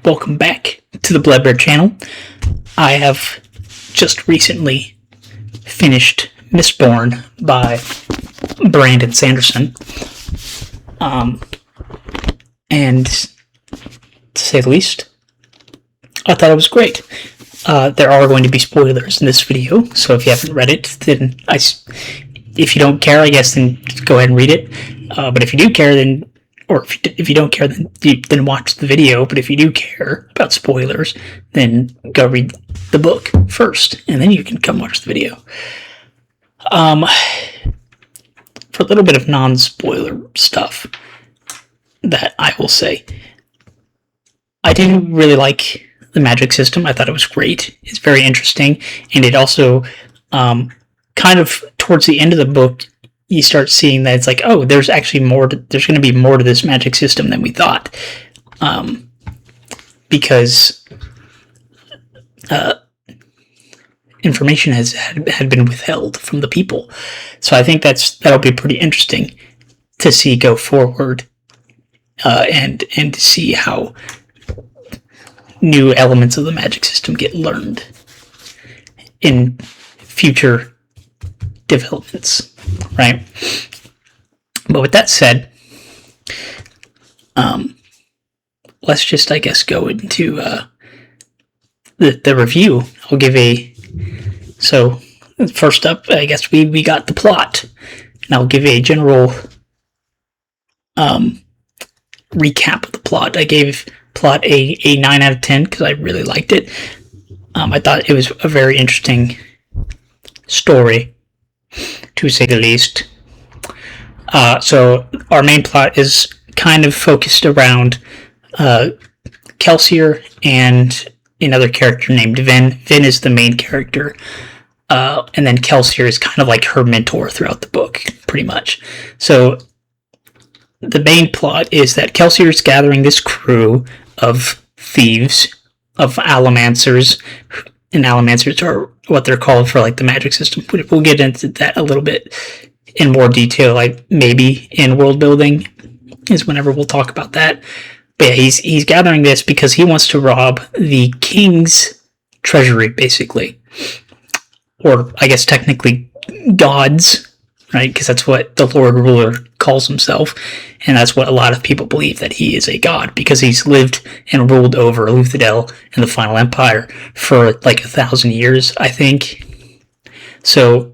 welcome back to the Bloodbear channel. I have just recently finished Mistborn by Brandon Sanderson. And to say the least, I thought it was great. There are going to be spoilers in this video, so if you haven't read it, then if you don't care, I guess, then go ahead and read it. But if you do care, then, or if you don't care, then watch the video. But if you do care about spoilers, then go read the book first, and then you can come watch the video. For a little bit of non-spoiler stuff that I will say, I didn't really like the magic system. I thought it was great. It's very interesting, and it also kind of towards the end of the book, you start seeing that it's like, oh, there's actually more. There's going to be more to this magic system than we thought, because information had been withheld from the people. So I think that'll be pretty interesting to see go forward, and to see how new elements of the magic system get learned in future developments, right? But with that said, let's just, I guess, go into the review. I'll give so first up, I guess we got the plot, and I'll give a general recap of the plot. I gave plot a 9 out of 10 because I really liked it. I thought it was a very interesting story, to say the least. So our main plot is kind of focused around Kelsier and another character named Vin. Vin is the main character, and then Kelsier is kind of like her mentor throughout the book, pretty much. So the main plot is that Kelsier is gathering this crew of thieves, of allomancers, and allomancers are what they're called for like the magic system. We'll get into that a little bit in more detail, like maybe in world building is whenever we'll talk about that. But yeah, he's gathering this because he wants to rob the king's treasury, basically, or I guess technically God's, right? Because that's what the Lord Ruler calls himself, and that's what a lot of people believe, that he is a god, because he's lived and ruled over Luthadel and the Final Empire for like 1,000 years, I think. So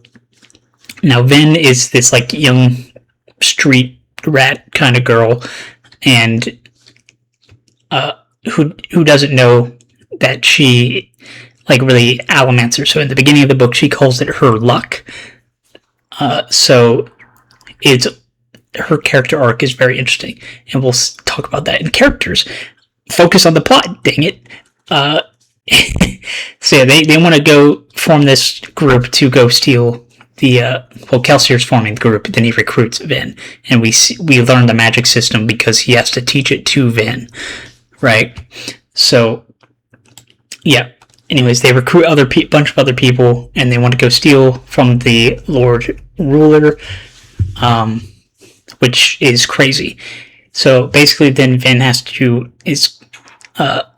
now Vin is this like young street rat kind of girl, and who doesn't know that she like really allomancer. So in the beginning of the book, she calls it her luck. So it's her character arc is very interesting, and we'll talk about that in characters. Focus on the plot, dang it. So yeah, they want to go form this group to go steal the, Kelsier's forming the group, then he recruits Vin, and we learn the magic system because he has to teach it to Vin, right? So, yeah. Anyways, they recruit bunch of other people, and they want to go steal from the Lord Ruler, which is crazy. So basically, then Vin is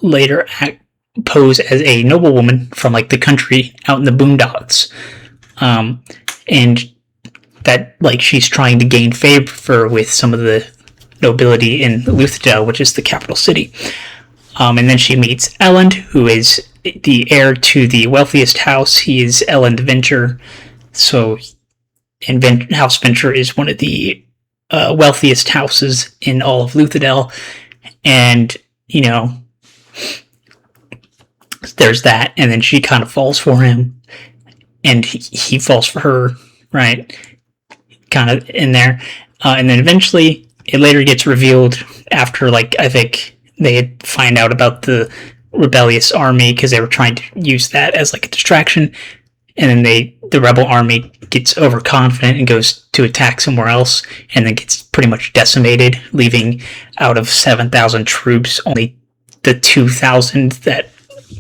later pose as a noblewoman from like the country out in the boondocks, and that like she's trying to gain favor with some of the nobility in Luthadel, which is the capital city. And then she meets Elend, who is the heir to the wealthiest house. He is Elend Venture. So, and House Venture is one of the wealthiest houses in all of Luthadel. And, you know, there's that. And then she kind of falls for him, and he falls for her, right? Kind of in there. And then eventually, it later gets revealed after, like, I think they find out about the rebellious army because they were trying to use that as like a distraction, and then the rebel army gets overconfident and goes to attack somewhere else, and then gets pretty much decimated, leaving out of 7,000 troops, only the 2,000 that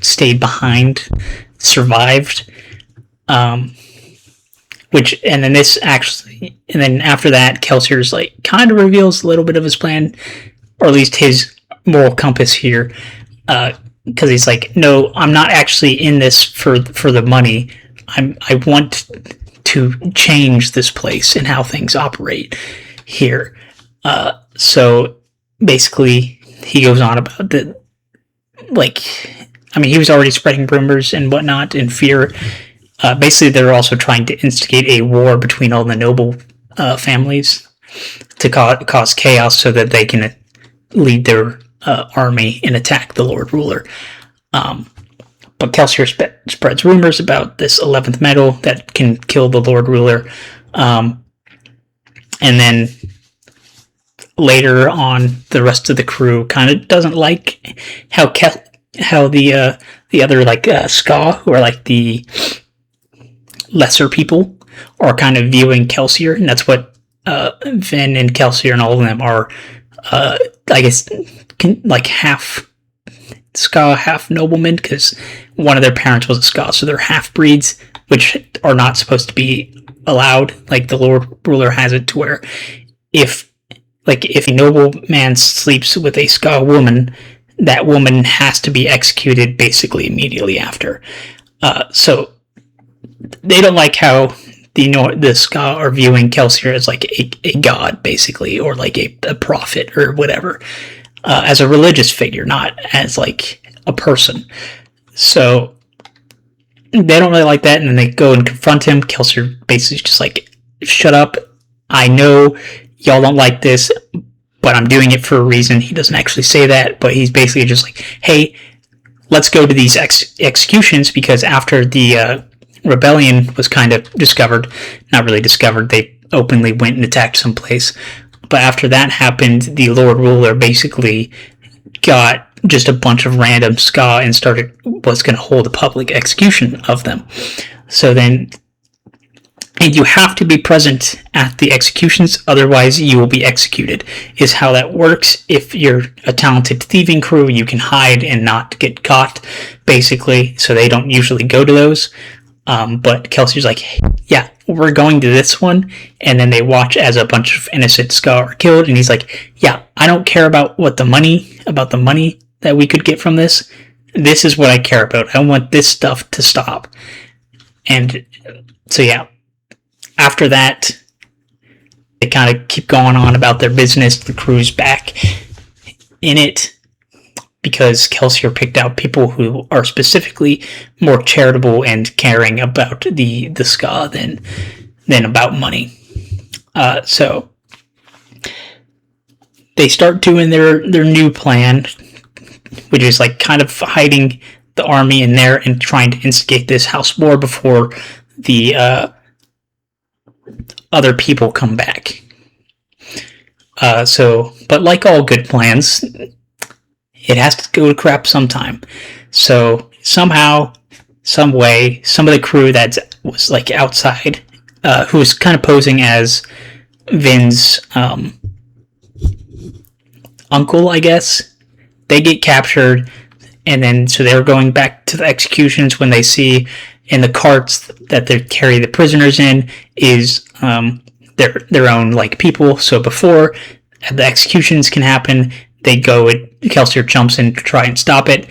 stayed behind survived. And then after that, Kelsier's like kind of reveals a little bit of his plan, or at least his moral compass here, because he's like, no, I'm not actually in this for the money. I want to change this place and how things operate here. So basically, he goes on about the, like, I mean, he was already spreading rumors and whatnot and fear. Basically, they're also trying to instigate a war between all the noble families to cause chaos so that they can lead their army and attack the Lord Ruler. But Kelsier spreads rumors about this 11th metal that can kill the Lord Ruler. And then later on, the rest of the crew kind of doesn't like how the other, like, Ska, who are like the lesser people, are kind of viewing Kelsier, and that's what Vin and Kelsier and all of them are, I guess, like half Ska, half noblemen, because one of their parents was a Ska, so they're half-breeds, which are not supposed to be allowed. Like, the Lord Ruler has it to where if a nobleman sleeps with a Ska woman, that woman has to be executed basically immediately after. So they don't like how the Ska are viewing Kelsier as like a god, basically, or like a prophet or whatever, as a religious figure, not as like a person. So they don't really like that, and then they go and confront him. Kelsier basically just like, shut up, I know y'all don't like this, but I'm doing it for a reason. He doesn't actually say that, but he's basically just like, hey, let's go to these executions, because after the rebellion was kind of discovered, not really discovered, they openly went and attacked someplace. But after that happened, the Lord Ruler basically got just a bunch of random Ska and was going to hold a public execution of them. So then, and you have to be present at the executions, otherwise you will be executed, is how that works. If you're a talented thieving crew, you can hide and not get caught, basically, so they don't usually go to those. But Kelsey's like, hey, yeah, we're going to this one, and then they watch as a bunch of innocent Ska are killed, and he's like, yeah, I don't care about the money that we could get from this. This is what I care about. I want this stuff to stop. And so, yeah, after that, they kind of keep going on about their business. The crew's back in it because Kelsier picked out people who are specifically more charitable and caring about the Ska than about money. So they start doing their new plan, which is like kind of hiding the army in there and trying to instigate this house war before the other people come back. But like all good plans, it has to go to crap sometime. So somehow, some way, some of the crew that was like outside, who was kind of posing as Vin's uncle, I guess, they get captured, and then so they're going back to the executions when they see in the carts that they carry the prisoners in is their own like people. So before the executions can happen, they go and Kelsier jumps in to try and stop it,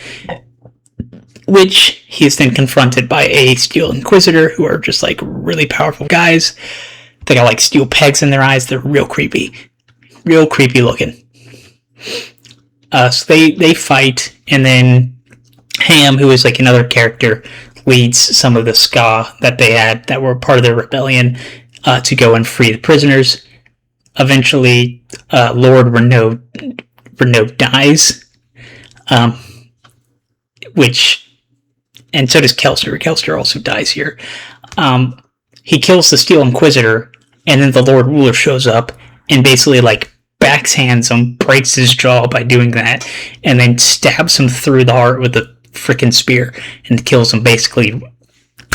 which he is then confronted by a Steel Inquisitor, who are just like really powerful guys. They got like steel pegs in their eyes. They're real creepy looking. So they fight, and then Ham, who is like another character, leads some of the Ska that they had that were part of the rebellion to go and free the prisoners. Eventually, Lord Renaud dies, and so does Kelsier. Kelsier also dies here. He kills the Steel Inquisitor, and then the Lord Ruler shows up and basically like backhands him, breaks his jaw by doing that, and then stabs him through the heart with a freaking spear and kills him basically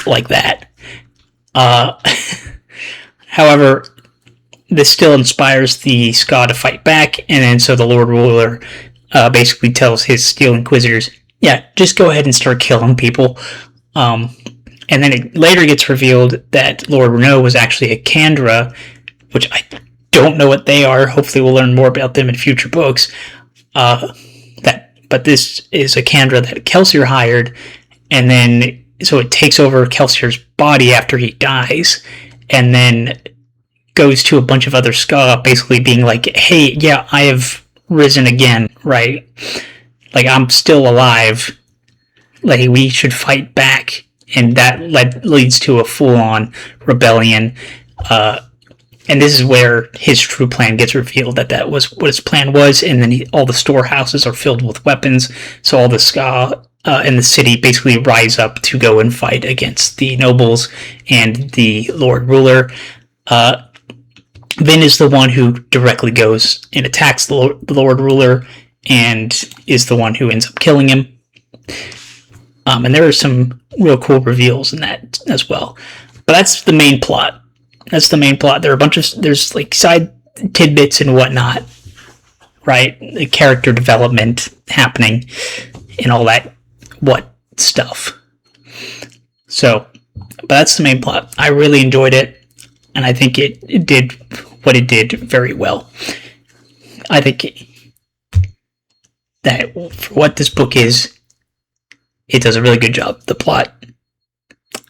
like that. However, this still inspires the Ska to fight back, and then so the Lord Ruler basically tells his Steel Inquisitors, yeah, just go ahead and start killing people. And then it later gets revealed that Lord Renaud was actually a Kandra, which I don't know what they are. Hopefully we'll learn more about them in future books. But but this is a Candra that Kelsier hired, and then so it takes over Kelsier's body after he dies, and then goes to a bunch of other ska, basically being like, hey, yeah, I have risen again, right? Like, I'm still alive. Like, we should fight back. And that leads to a full-on rebellion. And this is where his true plan gets revealed, that was what his plan was, and then all the storehouses are filled with weapons, so all the ska in the city basically rise up to go and fight against the nobles and the Lord Ruler. Vin is the one who directly goes and attacks the Lord Ruler, and is the one who ends up killing him. And there are some real cool reveals in that as well. But that's the main plot. There are there's like side tidbits and whatnot, right? The character development happening and all that stuff. So, but that's the main plot. I really enjoyed it, and I think it did what it did very well. I think that for what this book is, it does a really good job. The plot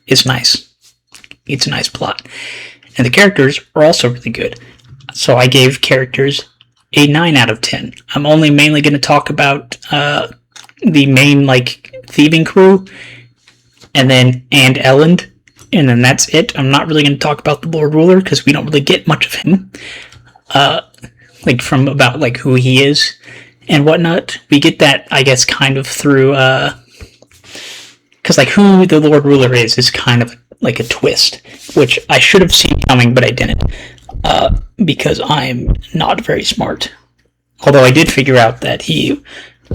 is nice. It's a nice plot. And the characters are also really good. So I gave characters a 9 out of 10. I'm only mainly going to talk about the main, like, thieving crew, and Elend, and then that's it. I'm not really going to talk about the Lord Ruler, because we don't really get much of him. Like, from about, like, who he is and whatnot. We get that, I guess, kind of through, because, like, who the Lord Ruler is kind of like a twist, which I should have seen coming, but I didn't, because I'm not very smart. Although I did figure out that he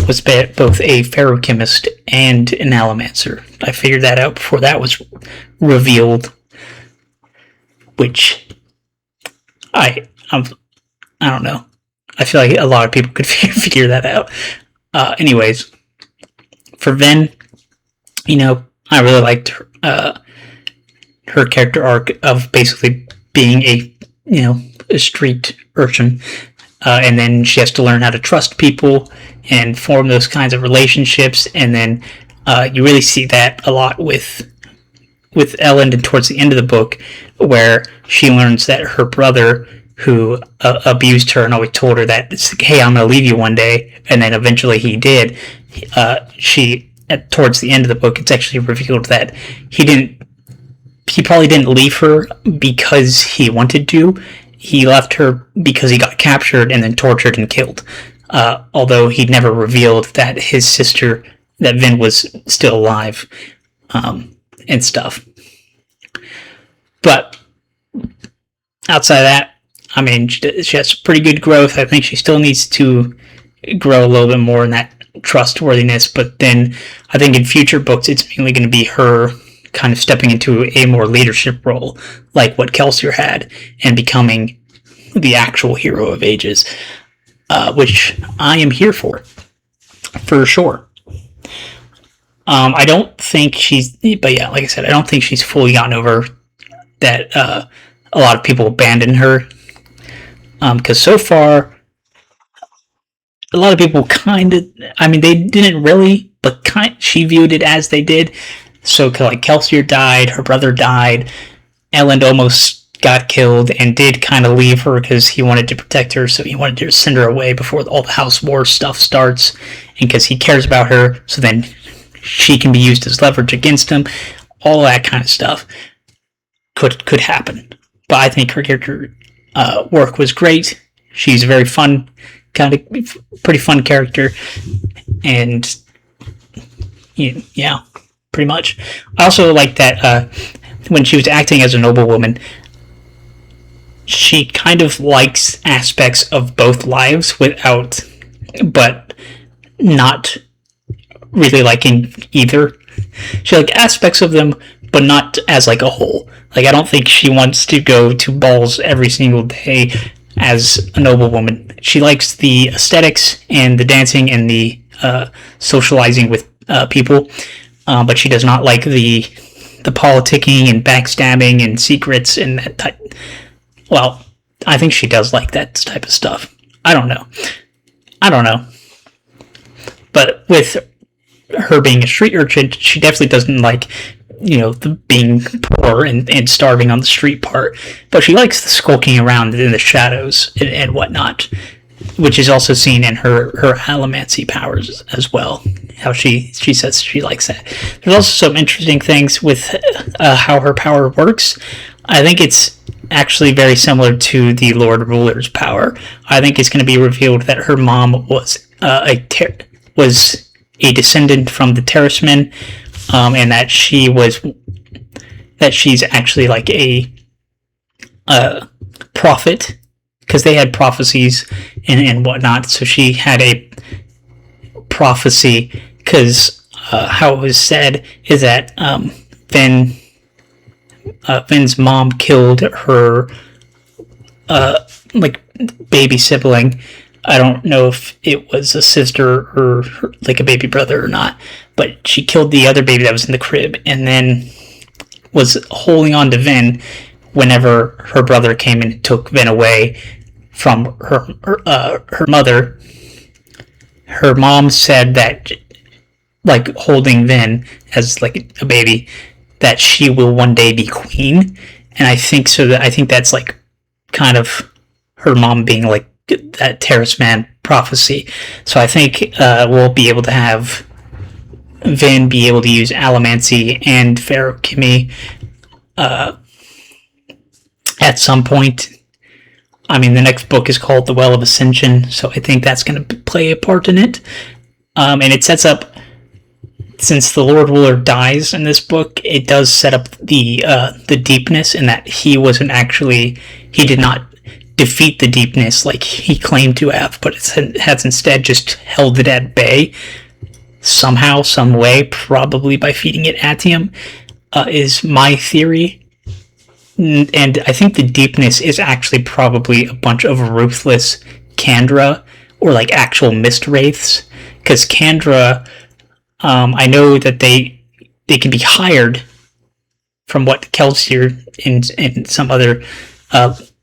was both a ferrochemist and an allomancer. I figured that out before that was revealed, which I don't know. I feel like a lot of people could figure that out. Anyways, for Ven, I really liked her character arc of basically being a street urchin, and then she has to learn how to trust people and form those kinds of relationships, and then you really see that a lot with Elend, and towards the end of the book, where she learns that her brother, who abused her and always told her that, hey, I'm going to leave you one day, and then eventually he did, towards the end of the book, it's actually revealed that he probably didn't leave her because he wanted to. He left her because he got captured and then tortured and killed. Although he never revealed that his sister, that Vin, was still alive, and stuff. But outside of that, I mean, she has pretty good growth. I think she still needs to grow a little bit more in that trustworthiness, but then I think in future books it's mainly going to be her kind of stepping into a more leadership role, like what Kelsier had, and becoming the actual hero of ages, which I am here for sure. I don't think but yeah, like I said, I don't think she's fully gotten over that a lot of people abandon her, because so far a lot of people they didn't really, but she viewed it as they did. So, like, Kelsier died, her brother died, Elend almost got killed, and did kind of leave her because he wanted to protect her, so he wanted to send her away before all the House War stuff starts, and because he cares about her, so then she can be used as leverage against him. All that kind of stuff could happen. But I think her character work was great. She's a very fun, kind of pretty fun character, and yeah, pretty much. I also like that when she was acting as a noblewoman, she kind of likes aspects of both lives but not really liking either. She likes aspects of them, but not as like a whole. Like, I don't think she wants to go to balls every single day as a noblewoman. She likes the aesthetics and the dancing and the socializing with people, but she does not like the politicking and backstabbing and secrets and that type. Well, I think she does like that type of stuff. I don't know. But with her being a street urchin, she definitely doesn't like, the being poor and starving on the street part. But she likes the skulking around in the shadows and whatnot, which is also seen in her allomancy powers as well. How she says she likes that. There's also some interesting things with how her power works. I think it's actually very similar to the Lord Ruler's power. I think it's going to be revealed that her mom was a descendant from the Terracemen, and that she's actually like a prophet, because they had prophecies and whatnot. So she had a prophecy, because how it was said is that Vin's mom killed her baby sibling. I don't know if it was a sister or like a baby brother or not, but she killed the other baby that was in the crib, and then was holding on to Vin whenever her brother came and took Vin away from her mother. Her mom said that, like, holding Vin as like a baby, that she will one day be queen. And I think that's like kind of her mom being like that Terrace Man prophecy. So I think we'll be able to have Vin be able to use allomancy and ferrochemy at some point. I mean, the next book is called The Well of Ascension, so I think that's going to play a part in it. And it sets up, since the Lord Ruler dies in this book, it does set up the deepness, in that he did not defeat the deepness like he claimed to have, but it has instead just held it at bay somehow, some way, probably by feeding it atium, is my theory. And I think the deepness is actually probably a bunch of ruthless Kandra, or like actual mist wraiths, because Kandra, I know that they can be hired, from what Kelsier and some other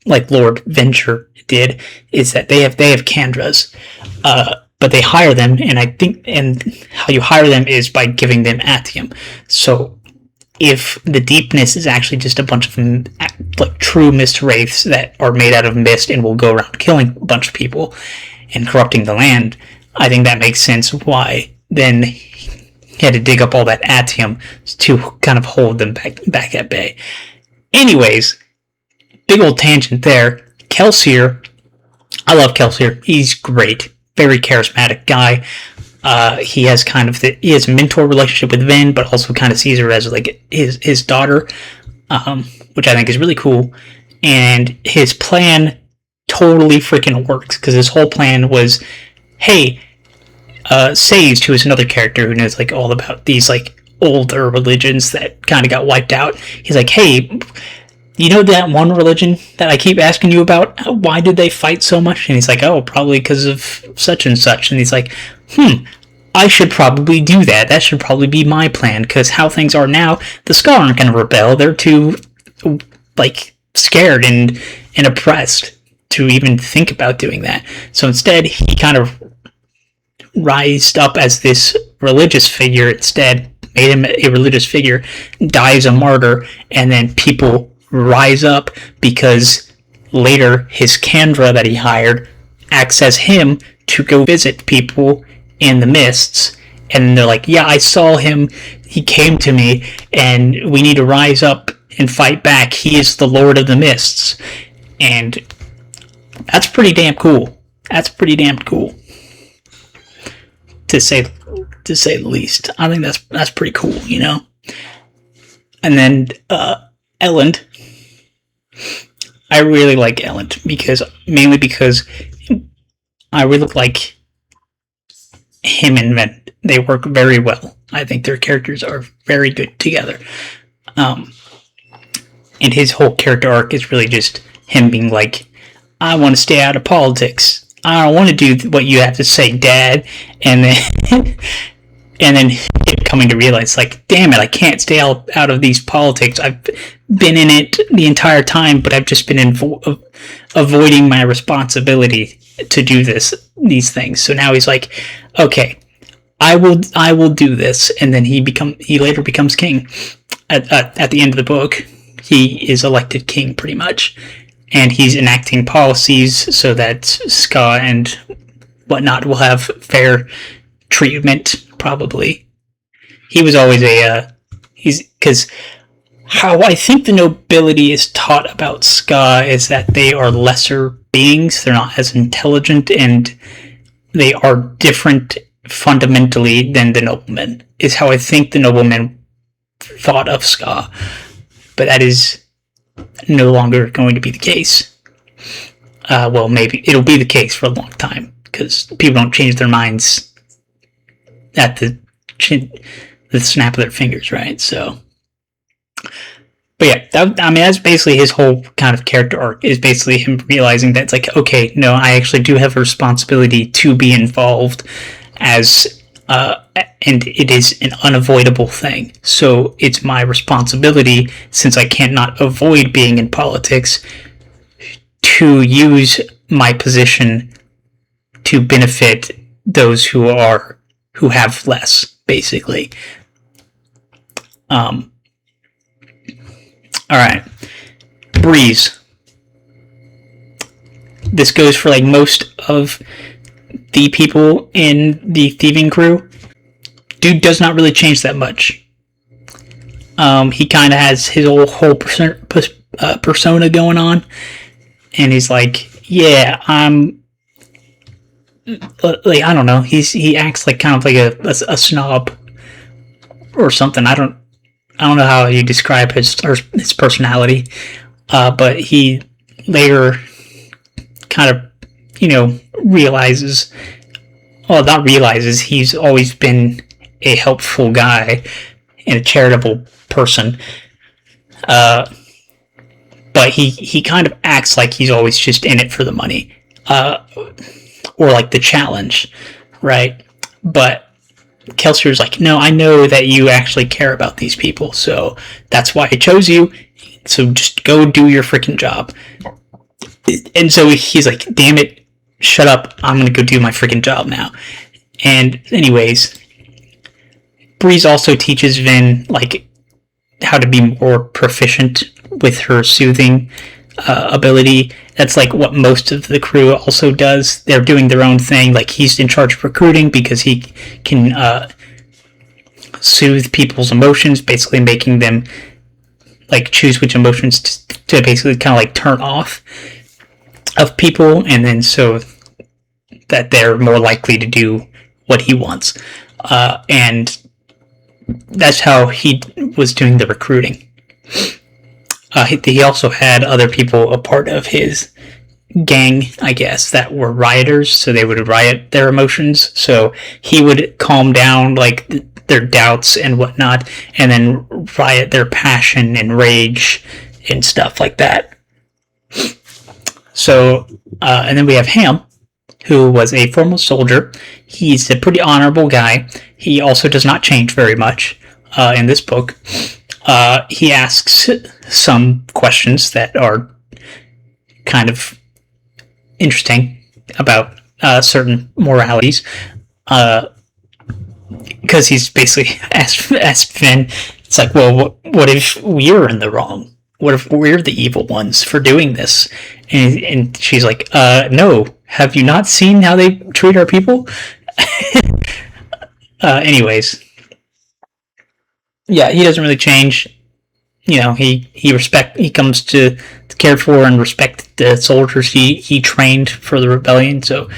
like Lord Venture did, is that they have Kandras, but they hire them, and I think, and how you hire them is by giving them atium. So if the deepness is actually just a bunch of like true mist wraiths that are made out of mist and will go around killing a bunch of people and corrupting the land, I think that makes sense why then he had to dig up all that atium to kind of hold them back at bay. Anyways, big old tangent there. Kelsier, I love Kelsier. He's great. Very charismatic guy. He has kind of he has a mentor relationship with Vin, but also kind of sees her as like his daughter, which I think is really cool. And his plan totally freaking works, because his whole plan was, hey, Sage, who is another character who knows like all about these like older religions that kind of got wiped out. He's like, hey, you know that one religion that I keep asking you about? Why did they fight so much? And he's like, oh, probably because of such and such. And he's like, I should probably do that. That should probably be my plan, because how things are now, the Scar aren't going to rebel. They're too, like, scared and oppressed to even think about doing that. So instead, he kind of rised up as this religious figure instead, made him a religious figure, dies a martyr, and then people rise up because later his Kandra that he hired acts as him to go visit people in the mists, and they're like, yeah, I saw him, he came to me, and we need to rise up and fight back. He is the Lord of the Mists. And that's pretty damn cool. That's pretty damn cool, to say the least. I think that's pretty cool, you know. And then Elend, I really like Elend mainly because I really like him and Ven. They work very well. I think their characters are very good together. And his whole character arc is really just him being like, I want to stay out of politics. I don't want to do what you have to say, Dad. And then coming to realize, like, damn it, I can't stay out of these politics. I've been in it the entire time, but I've just been avoiding my responsibility to do these things. So now he's like, okay, I will do this, and then he later becomes king. At the end of the book, he is elected king pretty much, and he's enacting policies so that Ska and whatnot will have fair treatment. Probably, he was always because how I think the nobility is taught about Ska is that they are lesser beings. They're not as intelligent, and they are different fundamentally than the noblemen, is how I think the noblemen thought of Ska. But that is no longer going to be the case. Well, maybe it'll be the case for a long time, because people don't change their minds at the snap of their fingers, right? So, but yeah, that's basically his whole kind of character arc, is basically him realizing that it's like, okay, no, I actually do have a responsibility to be involved as, and it is an unavoidable thing. So it's my responsibility, since I can't not avoid being in politics, to use my position to benefit those who have less, basically. All right, Breeze. This goes for like most of the people in the thieving crew. Dude does not really change that much. He kind of has his whole persona going on, and he's like, yeah, I'm like, I don't know. He acts like kind of like a snob or something. I don't know how you describe his personality, but he later kind of, realizes, well, not realizes, he's always been a helpful guy and a charitable person, but he kind of acts like he's always just in it for the money, or like the challenge, right? But Kelsier's like, no, I know that you actually care about these people, so that's why I chose you, so just go do your freaking job. And so he's like, damn it, shut up, I'm gonna go do my freaking job now. And anyways, Breeze also teaches Vin, like, how to be more proficient with her soothing ability. That's like what most of the crew also does. They're doing their own thing. Like, he's in charge of recruiting because he can soothe people's emotions, basically making them like choose which emotions to basically kind of like turn off of people, and then so that they're more likely to do what he wants. And that's how he was doing the recruiting. He also had other people a part of his gang, I guess, that were rioters, so they would riot their emotions. So he would calm down like their doubts and whatnot, and then riot their passion and rage and stuff like that. So, and then we have Ham, who was a former soldier. He's a pretty honorable guy. He also does not change very much in this book. He asks some questions that are kind of interesting about certain moralities, because he's basically asked Finn, it's like, well, what if we're in the wrong? What if we're the evil ones for doing this? And she's like, no, have you not seen how they treat our people? Anyways, yeah, he doesn't really change. He comes to care for and respect the soldiers he trained for the rebellion. So,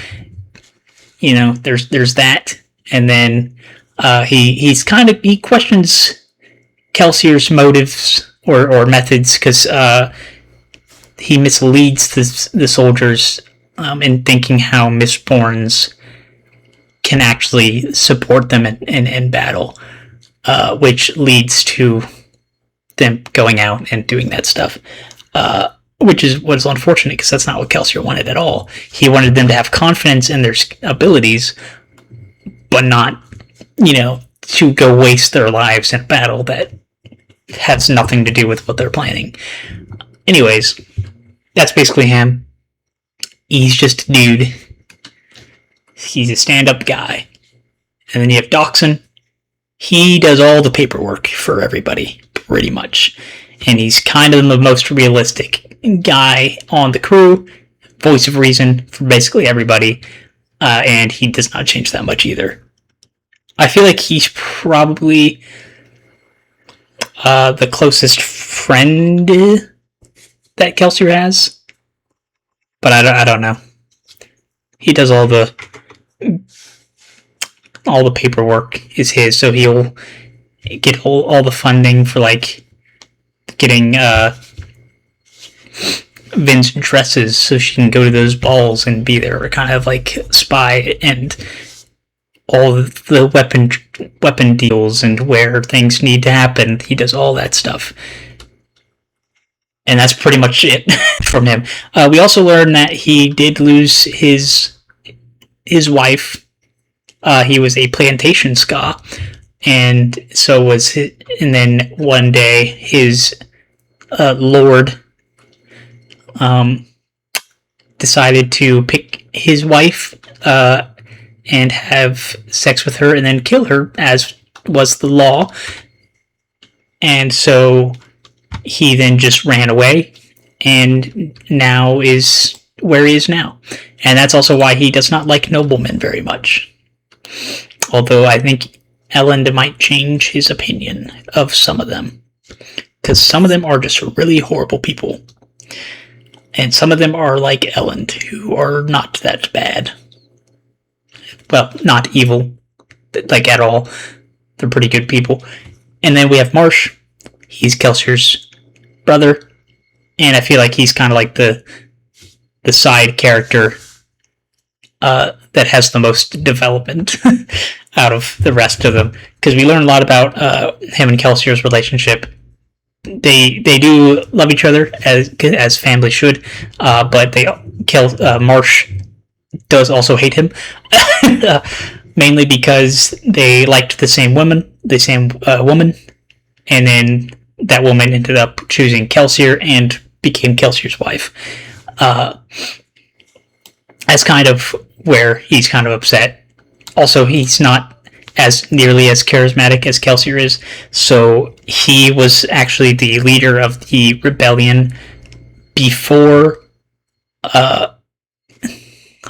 there's that. And then he questions Kelsier's motives or methods, because he misleads the soldiers in thinking how Mistborns can actually support them in battle, which leads to them going out and doing that stuff, which is what is unfortunate, because that's not what Kelsier wanted at all. He wanted them to have confidence in their abilities, but not, to go waste their lives in a battle that has nothing to do with what they're planning. Anyways, that's basically him. He's just a dude. He's a stand-up guy. And then you have Dachshund. He does all the paperwork for everybody, pretty much. And he's kind of the most realistic guy on the crew, voice of reason for basically everybody, and he does not change that much either. I feel like he's probably the closest friend that Kelsier has, but I don't know. He does all the paperwork is his, so he'll get all the funding for like getting Vin's dresses so she can go to those balls and be there, kind of like spy, and all the weapon deals and where things need to happen. He does all that stuff. And that's pretty much it from him. We also learned that he did lose his wife. He was a plantation ska, and so was his, and then one day his lord decided to pick his wife and have sex with her and then kill her, as was the law. And so he then just ran away and now is where he is now. And that's also why he does not like noblemen very much. Although I think Elend might change his opinion of some of them. Because some of them are just really horrible people. And some of them are like Elend, who are not that bad. Well, not evil, like at all. They're pretty good people. And then we have Marsh. He's Kelsier's brother. And I feel like he's kind of like the side character that has the most development out of the rest of them. Because we learn a lot about him and Kelsier's relationship. They do love each other as family should, but Marsh does also hate him, mainly because they liked the same woman, and then that woman ended up choosing Kelsier and became Kelsier's wife. That's kind of where he's kind of upset. Also, he's not as nearly as charismatic as Kelsier is, so he was actually the leader of the rebellion before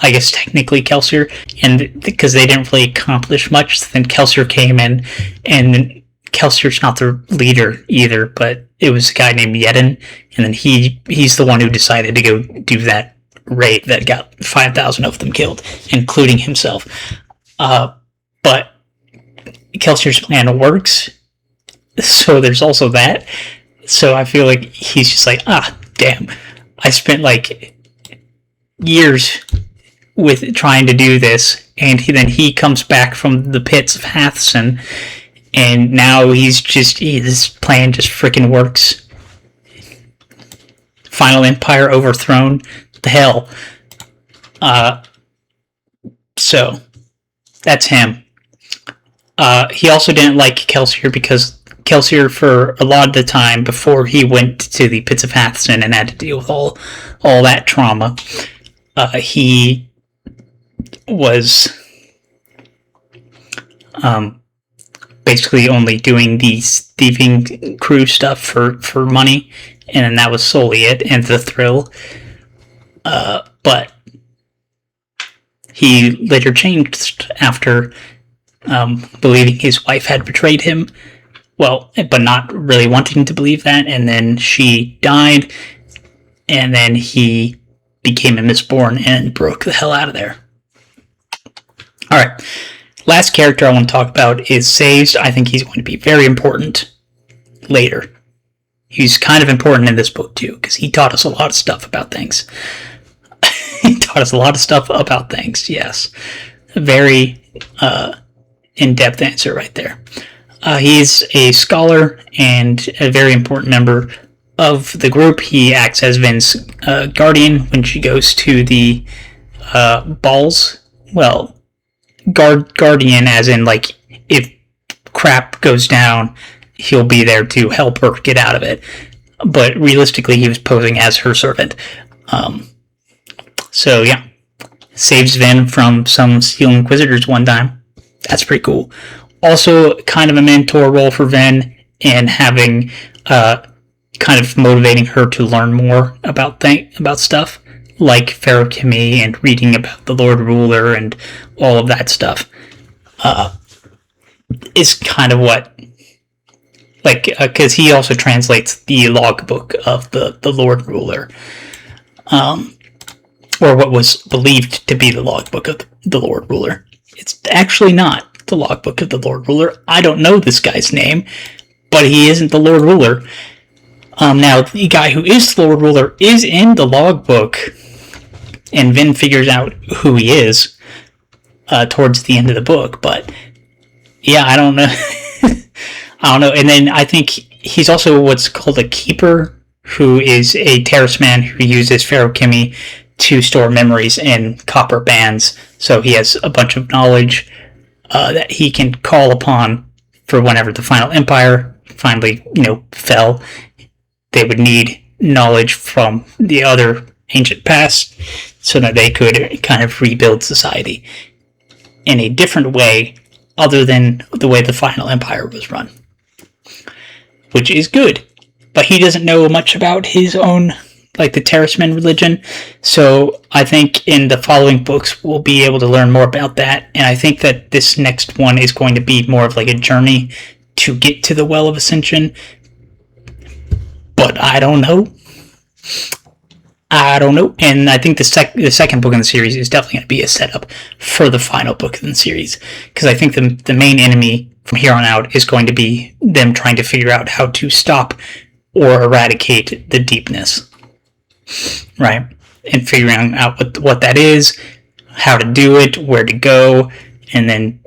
I guess technically Kelsier, and because they didn't really accomplish much, then Kelsier came in, and Kelsier's not the leader either, but it was a guy named Yedin, and then he's the one who decided to go do that raid that got 5,000 of them killed, including himself. But Kelsier's plan works, so there's also that. So I feel like he's just like, damn, I spent like years with trying to do this, and then he comes back from the pits of Hathson, and now this plan just freaking works. Final Empire overthrown. What the hell? So that's him. He also didn't like Kelsier because Kelsier, for a lot of the time before he went to the pits of Hathson and had to deal with all that trauma, he was basically only doing the thieving crew stuff for money, and then that was solely it, and the thrill. But he later changed after believing his wife had betrayed him. Well, but not really wanting to believe that, and then she died, and then he became a Mistborn and broke the hell out of there. Alright, last character I want to talk about is Saves. I think he's going to be very important later. He's kind of important in this book too, because he taught us a lot of stuff about things. Yes. A very in-depth answer right there. He's a scholar and a very important member of the group. He acts as Vin's guardian when she goes to the balls. Well, guardian as in, like, if crap goes down, he'll be there to help her get out of it. But realistically, he was posing as her servant. So, yeah. Saves Vin from some Steel Inquisitors one time. That's pretty cool. Also, kind of a mentor role for Ven, and having kind of motivating her to learn more about stuff like ferrochemy and reading about the Lord Ruler and all of that stuff. Is kind of what, like, because he also translates the logbook of the Lord Ruler, or what was believed to be the logbook of the Lord Ruler. It's actually not the logbook of the Lord Ruler. I don't know this guy's name, but he isn't the Lord Ruler. Now, the guy who is the Lord Ruler is in the logbook, and Vin figures out who he is towards the end of the book, but yeah, I don't know. I don't know. And then I think he's also what's called a keeper, who is a terrorist man who uses ferrochemy to store memories in copper bands. So he has a bunch of knowledge that he can call upon for whenever the final empire finally, fell. They would need knowledge from the other ancient past so that they could kind of rebuild society in a different way other than the way the final empire was run. Which is good. But he doesn't know much about his own, like the Terracemen religion. So I think in the following books we'll be able to learn more about that. And I think that this next one is going to be more of like a journey to get to the Well of Ascension. But I don't know. And I think the second book in the series is definitely going to be a setup for the final book in the series. Because I think the main enemy from here on out is going to be them trying to figure out how to stop or eradicate the deepness. Right? And figuring out what that is, how to do it, where to go, and then,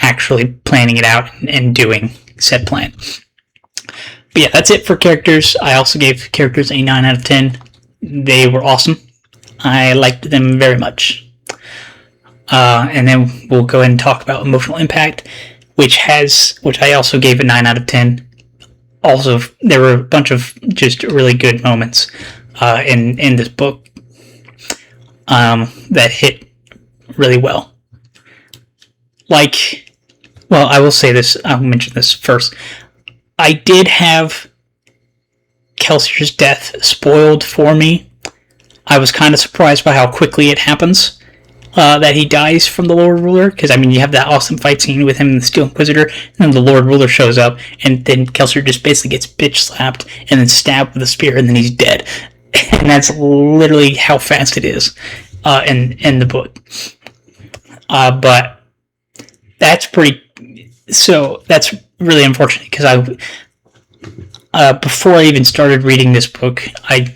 actually planning it out and doing said plan. But yeah, that's it for characters. I also gave characters a 9 out of 10. They were awesome. I liked them very much. And then we'll go ahead and talk about emotional impact, which I also gave a 9 out of 10. Also, there were a bunch of just really good moments in this book that hit really well. I will say this, I'll mention this first. I did have Kelsier's death spoiled for me. I was kind of surprised by how quickly it happens, that he dies from the Lord Ruler, because, you have that awesome fight scene with him and the Steel Inquisitor, and then the Lord Ruler shows up, and then Kelsier just basically gets bitch slapped, and then stabbed with a spear, and then he's dead. And that's literally how fast it is, in the book. But that's that's really unfortunate, because before I even started reading this book, I,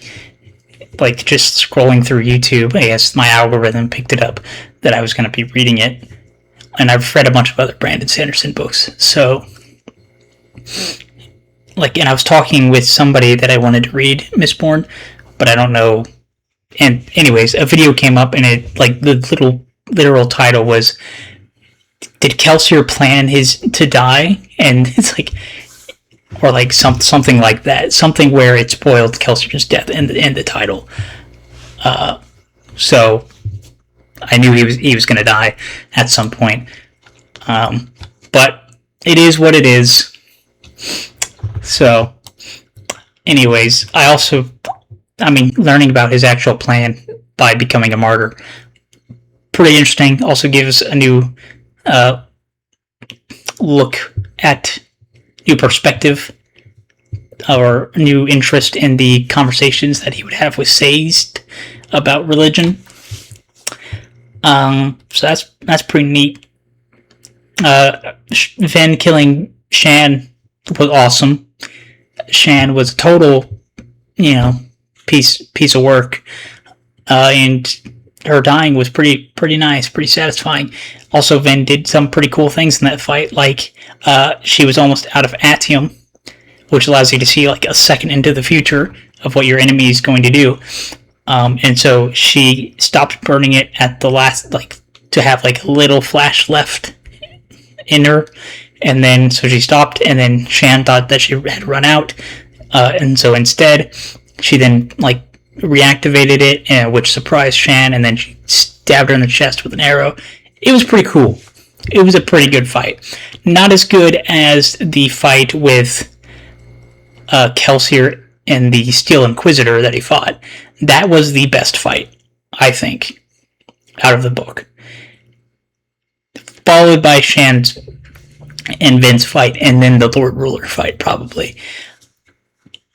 just scrolling through YouTube, I guess my algorithm picked it up that I was going to be reading it, and I've read a bunch of other Brandon Sanderson books, so, and I was talking with somebody that I wanted to read Mistborn, but I don't know, and anyways, a video came up, and it, the literal title was, did Kelsier plan to die? And it's or something like that, something where it spoiled Kelsier's death in the title. So I knew he was going to die at some point. But it is what it is. So, anyways, I also, learning about his actual plan by becoming a martyr, pretty interesting. Also gives a new look at new perspective or new interest in the conversations that he would have with Sazed about religion. So that's pretty neat. Ven killing Shan was awesome. Shan was a total, piece of work, and her dying was pretty nice, pretty satisfying. Also, Ven did some pretty cool things in that fight, she was almost out of atium, which allows you to see a second into the future of what your enemy is going to do. And so she stopped burning it at the last, to have a little flash left in her. And then, so she stopped, and then Shan thought that she had run out. And so instead, she then, reactivated it, which surprised Shan, and then she stabbed her in the chest with an arrow. It was pretty cool. it was a pretty good fight. Not as good as the fight with Kelsier and the Steel Inquisitor that he fought. That was the best fight, I think, out of the book. Followed by Shan's and Vin's fight, and then the Lord Ruler fight, probably.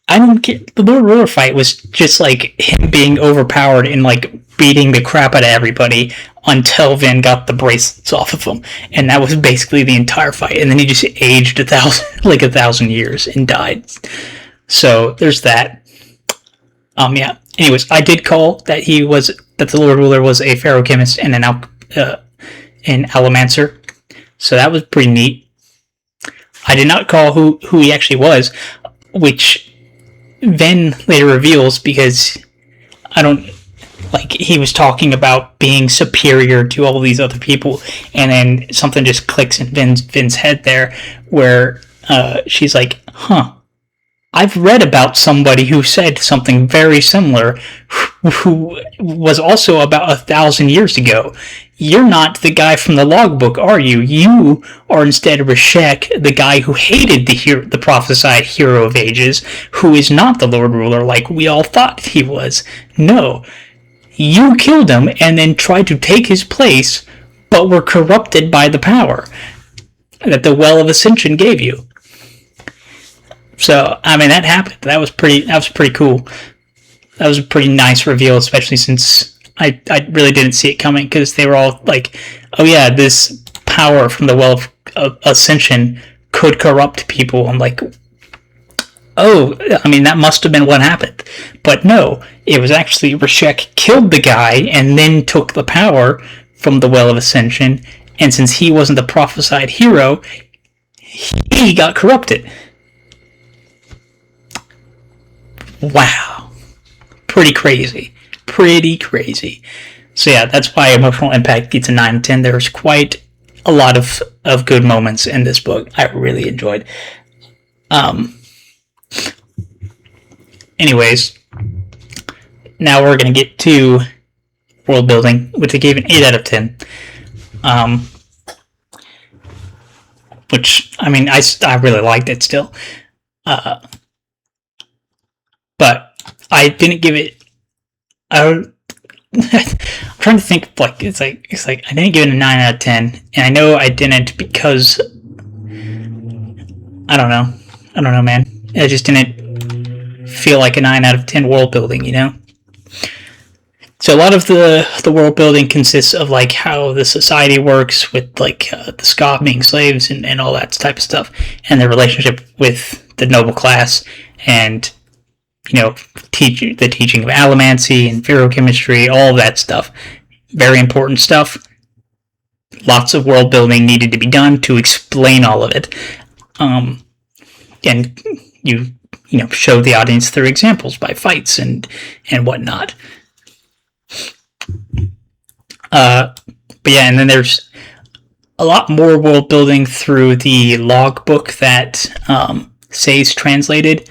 I don't get the Lord Ruler fight was just like him being overpowered and like beating the crap out of everybody until Vin got the bracelets off of him, and that was basically the entire fight. And then he just aged 1,000 years and died. So there's that. Yeah. Anyways, I did call that the Lord Ruler was a Feruchemist and an Allomancer. So that was pretty neat. I did not call who he actually was, which Vin later reveals because he was talking about being superior to all these other people, and then something just clicks in Vin's head there, where she's like, huh, I've read about somebody who said something very similar, who was also about 1,000 years ago. You're not the guy from the logbook, are you? You are instead Reshek, the guy who hated the prophesied hero of ages, who is not the Lord Ruler like we all thought he was. No. You killed him and then tried to take his place, but were corrupted by the power that the Well of Ascension gave you. So, I mean, that happened. That was pretty cool. That was a pretty nice reveal, especially since I really didn't see it coming, because they were all like, oh yeah, this power from the Well of Ascension could corrupt people. I'm like, oh, I mean, that must have been what happened. But no, it was actually Reshek killed the guy and then took the power from the Well of Ascension, and since he wasn't the prophesied hero, he got corrupted. Wow. Pretty crazy. So yeah, that's why Emotional Impact gets a 9 out of 10. There's quite a lot of good moments in this book I really enjoyed. Anyways, now we're going to get to world building, which I gave an 8 out of 10. Which, I mean, I really liked it still. But I didn't give it. I'm trying to think. Like it's like I didn't give it a 9 out of 10, and I know I didn't because I don't know, man. I just didn't feel like a 9 out of 10 world building, you know. So a lot of the world building consists of like how the society works with like the Scott being slaves and all that type of stuff, and their relationship with the noble class, and you know, the teaching of allomancy and feruchemistry, all of that stuff. Very important stuff. Lots of world building needed to be done to explain all of it. And you know, show the audience through examples by fights and whatnot. But yeah, and then there's a lot more world building through the logbook that Say's translated,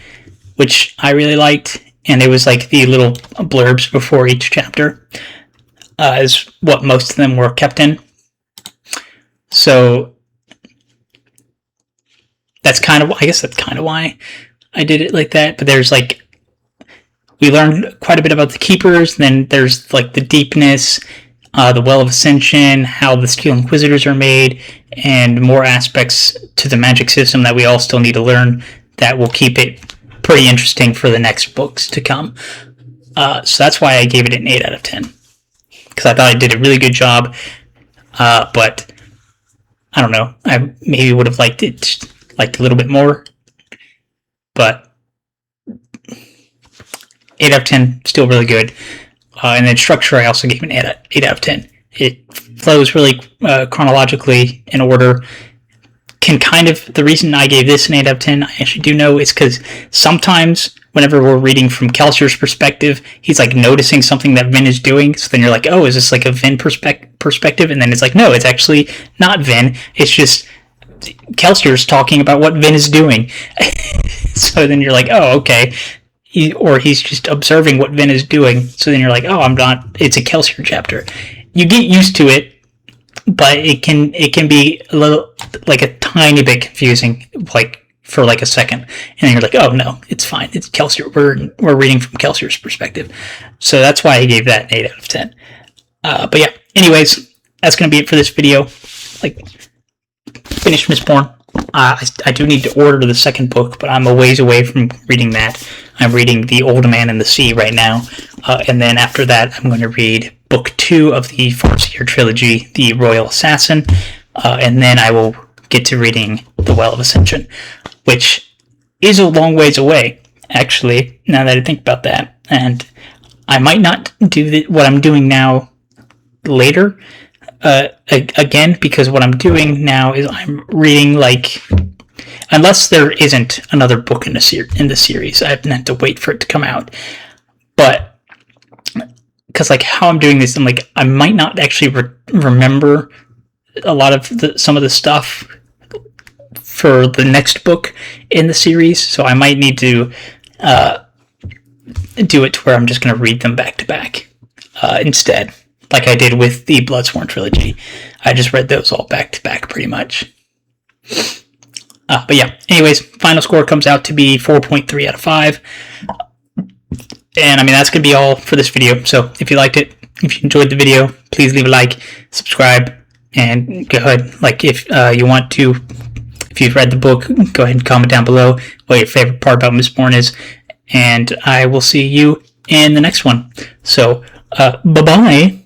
which I really liked, and it was like the little blurbs before each chapter, is what most of them were kept in. So I guess that's kind of why I did it like that. But there's like, we learned quite a bit about the Keepers, then there's like the deepness, the Well of Ascension, how the Steel Inquisitors are made, and more aspects to the magic system that we all still need to learn that will keep it pretty interesting for the next books to come. So that's why I gave it an 8 out of 10. Because I thought I did a really good job. But I don't know. I maybe would have liked a little bit more. But 8 out of 10, still really good. And then structure, I also gave an 8 out of 10. It flows really chronologically in order. The reason I gave this an 8 out of 10, I actually do know, is because sometimes whenever we're reading from Kelsier's perspective, he's like noticing something that Vin is doing. So then you're like, oh, is this like a Vin perspective? And then it's like, no, it's actually not Vin. It's just Kelsier's talking about what Vin is doing. So then you're like, oh, okay. He's just observing what Vin is doing. So then you're like, oh, it's a Kelsier chapter. You get used to it but it can be a little, like a tiny bit confusing, like for like a second, and then you're like, oh no, it's fine. It's Kelsier. We're reading from Kelsier's perspective, so that's why I gave that an 8 out of 10. But yeah, anyways, that's gonna be it for this video. Like, finished Mistborn. I do need to order the second book, but I'm a ways away from reading that. I'm reading The Old Man and the Sea right now, and then after that, I'm going to read book 2 of the Farseer trilogy, The Royal Assassin, and then I will get to reading The Well of Ascension, which is a long ways away, actually, now that I think about that. And I might not do what I'm doing now later, again, because what I'm doing now is I'm reading, like, unless there isn't another book in the series, I have to wait for it to come out. But because, like, how I'm doing this, I'm like, I might not actually remember a lot of some of the stuff for the next book in the series, so I might need to do it to where I'm just going to read them back to back instead, like I did with the Bloodsworn trilogy. I just read those all back to back pretty much. But yeah, anyways, final score comes out to be 4.3 out of 5. And I mean, that's going to be all for this video. So if you liked it, if you enjoyed the video, please leave a like, subscribe, and go ahead, like, if you want to, if you've read the book, go ahead and comment down below what your favorite part about Mistborn is. And I will see you in the next one. So, bye-bye.